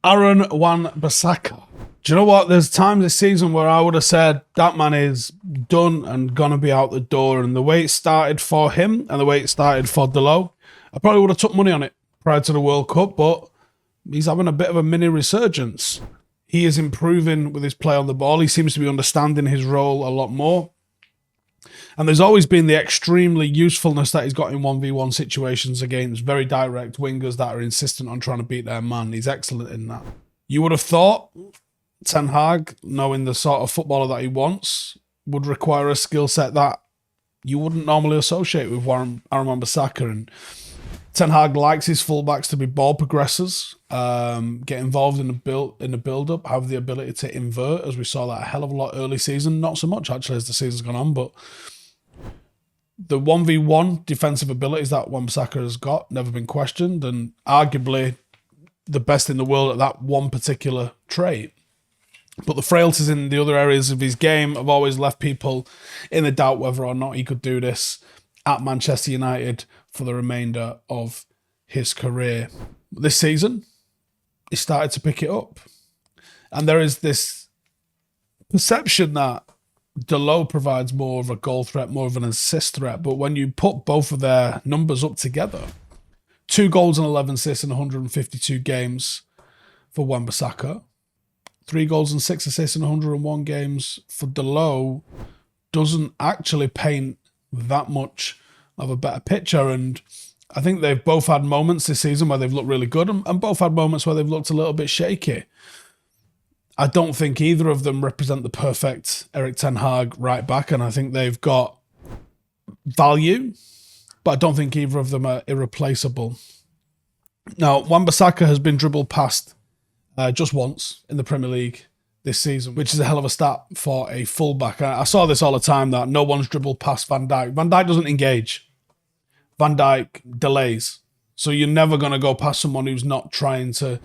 Aaron Wan-Bissaka. Do you know what? There's times this season where I would have said that man is done and gonna be out the door. And the way it started for him and the way it started for Dalot, I probably would have took money on it prior to the World Cup, but he's having a bit of a mini resurgence. He is improving with his play on the ball. He seems to be understanding his role a lot more. And there's always been the extremely usefulness that he's got in 1v1 situations against very direct wingers that are insistent on trying to beat their man. He's excellent in that. You would have thought Ten Hag, knowing the sort of footballer that he wants, would require a skill set that you wouldn't normally associate with Aaron Wan-Bissaka. And Ten Hag likes his fullbacks to be ball progressors, get involved in the build-up, have the ability to invert, as we saw that a hell of a lot early season. Not so much, actually, as the season's gone on, but the 1v1 defensive abilities that Wan-Bissaka has got, never been questioned, and arguably the best in the world at that one particular trait. But the frailties in the other areas of his game have always left people in the doubt whether or not he could do this at Manchester United for the remainder of his career. This season, he started to pick it up. And there is this perception that Dalot provides more of a goal threat, more of an assist threat. But when you put both of their numbers up together, 2 goals and 11 assists in 152 games for Wan-Bissaka, 3 goals and 6 assists in 101 games for Dalot, doesn't actually paint that much of a better picture. And I think they've both had moments this season where they've looked really good and both had moments where they've looked a little bit shaky. I don't think either of them represent the perfect Erik Ten Hag right back, and I think they've got value, but I don't think either of them are irreplaceable. Now, Wan-Bissaka has been dribbled past just once in the Premier League this season, which is a hell of a stat for a fullback. I saw this all the time, that no one's dribbled past Van Dijk. Van Dijk doesn't engage. Van Dijk delays. So you're never going to go past someone who's not trying to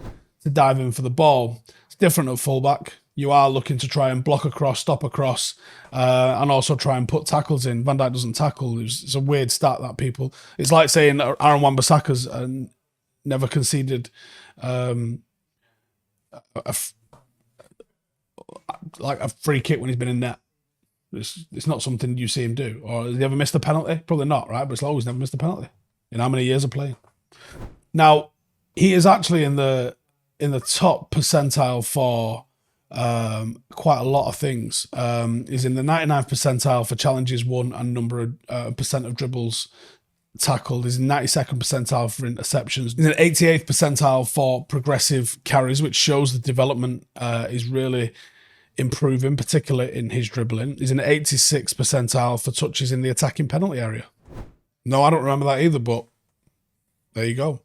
dive in for the ball. It's different at fullback. You are looking to try and block across, stop across, and also try and put tackles in. Van Dijk doesn't tackle. It's a weird stat that people... It's like saying Aaron Wan-Bissaka's never conceded like a free kick when he's been in net. It's not something you see him do. Or has he ever missed a penalty? Probably not, right? But it's always never missed a penalty in how many years of playing. Now, he is actually in the top percentile for quite a lot of things. He's in the 99th percentile for challenges won and number of percent of dribbles tackled. He's in 92nd percentile for interceptions. He's in 88th percentile for progressive carries, which shows the development is really improving, particularly in his dribbling. He's in 86th percentile for touches in the attacking penalty area. No, I don't remember that either, but there you go.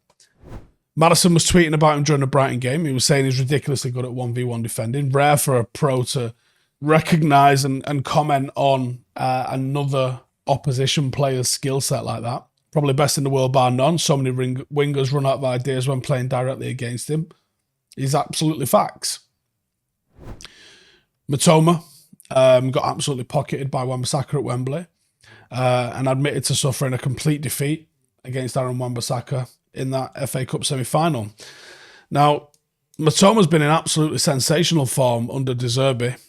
Madison was tweeting about him during the Brighton game. He was saying he's ridiculously good at 1v1 defending. Rare for a pro to recognise and comment on another opposition player's skill set like that. Probably best in the world bar none. So many wingers run out of ideas when playing directly against him. He's absolutely facts. Matoma got absolutely pocketed by Wan-Bissaka at Wembley and admitted to suffering a complete defeat against Aaron Wan-Bissaka in that FA Cup semi-final. Now, Matoma's been in absolutely sensational form under De Zerbi.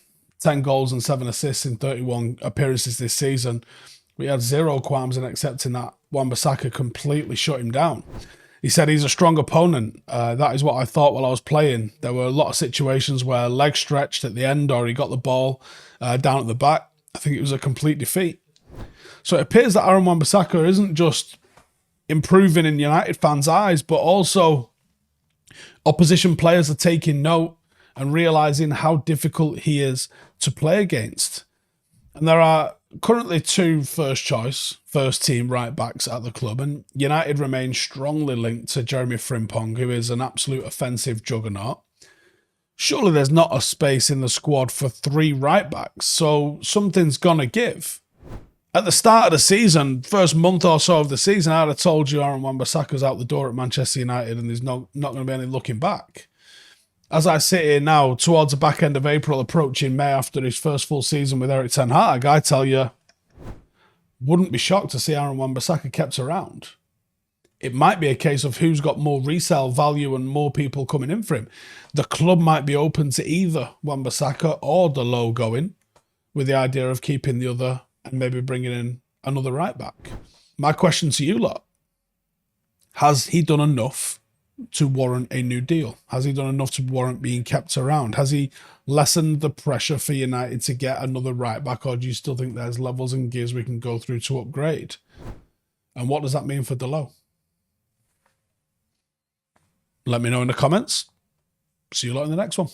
10 goals and 7 assists in 31 appearances this season. We had zero qualms in accepting that Wan-Bissaka completely shut him down. He said he's a strong opponent. That is what I thought while I was playing. There were a lot of situations where legs stretched at the end or he got the ball down at the back. I think it was a complete defeat. So it appears that Aaron Wan-Bissaka isn't just improving in United fans' eyes, but also opposition players are taking note and realising how difficult he is to play against. And there are currently 2 first team right backs at the club, and United remain strongly linked to Jeremy Frimpong, who is an absolute offensive juggernaut. Surely there's not a space in the squad for 3 right backs, so something's gonna give. At the start of the season, first month or so of the season, I'd have told you Aaron Wan-Bissaka's out the door at Manchester United and there's not going to be any looking back. As I sit here now, towards the back end of April, approaching May after his first full season with Erik Ten Hag, I tell you, wouldn't be shocked to see Aaron Wan-Bissaka kept around. It might be a case of who's got more resale value and more people coming in for him. The club might be open to either Wan-Bissaka or Dalot going, with the idea of keeping the other and maybe bringing in another right back. My question to you lot, has he done enough to warrant a new deal? Has he done enough to warrant being kept around? Has he lessened the pressure for United to get another right back, or do you still think there's levels and gears we can go through to upgrade? And what does that mean for Dalot? Let me know in the comments. See you lot in the next one.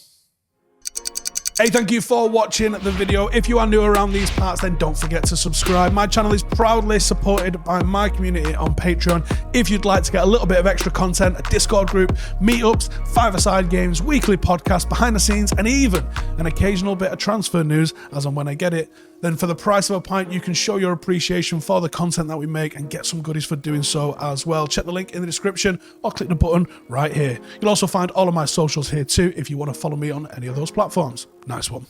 Hey, thank you for watching the video. If you are new around these parts, then don't forget to subscribe. My channel is proudly supported by my community on Patreon. If you'd like to get a little bit of extra content, a Discord group, meetups, five-a-side games, weekly podcasts, behind the scenes, and even an occasional bit of transfer news as and when I get it, then for the price of a pint, you can show your appreciation for the content that we make and get some goodies for doing so as well. Check the link in the description or click the button right here. You'll also find all of my socials here too if you want to follow me on any of those platforms. Nice one.